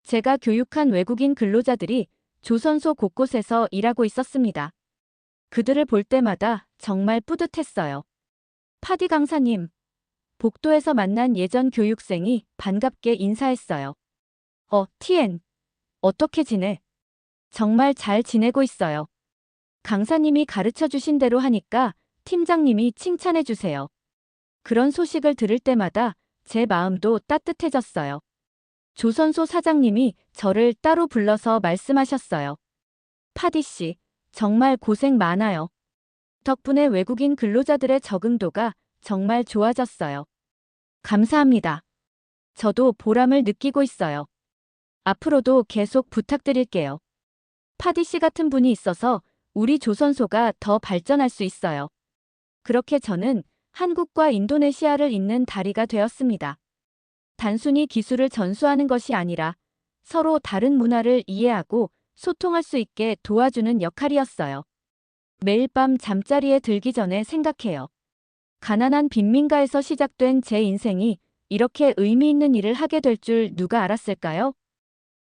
제가 교육한 외국인 근로자들이 조선소 곳곳에서 일하고 있었습니다. 그들을 볼 때마다 정말 뿌듯했어요. 파디 강사님, 복도에서 만난 예전 교육생이 반갑게 인사했어요. 티엔, 어떻게 지내? 정말 잘 지내고 있어요. 강사님이 가르쳐 주신 대로 하니까 팀장님이 칭찬해 주세요. 그런 소식을 들을 때마다 제 마음도 따뜻해졌어요. 조선소 사장님이 저를 따로 불러서 말씀하셨어요. 파디 씨, 정말 고생 많아요. 덕분에 외국인 근로자들의 적응도가 정말 좋아졌어요. 감사합니다. 저도 보람을 느끼고 있어요. 앞으로도 계속 부탁드릴게요. 파디 씨 같은 분이 있어서 우리 조선소가 더 발전할 수 있어요. 그렇게 저는 한국과 인도네시아를 잇는 다리가 되었습니다. 단순히 기술을 전수하는 것이 아니라 서로 다른 문화를 이해하고 소통할 수 있게 도와주는 역할이었어요. 매일 밤 잠자리에 들기 전에 생각해요. 가난한 빈민가에서 시작된 제 인생이 이렇게 의미 있는 일을 하게 될 줄 누가 알았을까요?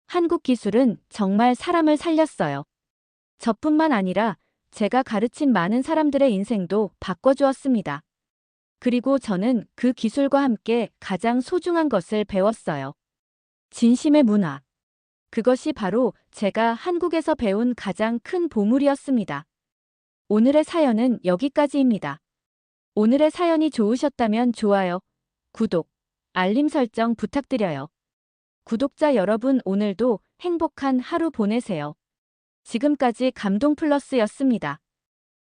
한국 기술은 정말 사람을 살렸어요. 저뿐만 아니라 제가 가르친 많은 사람들의 인생도 바꿔주었습니다. 그리고 저는 그 기술과 함께 가장 소중한 것을 배웠어요. 진심의 문화. 그것이 바로 제가 한국에서 배운 가장 큰 보물이었습니다. 오늘의 사연은 여기까지입니다. 오늘의 사연이 좋으셨다면 좋아요, 구독, 알림 설정 부탁드려요. 구독자 여러분 오늘도 행복한 하루 보내세요. 지금까지 감동플러스였습니다.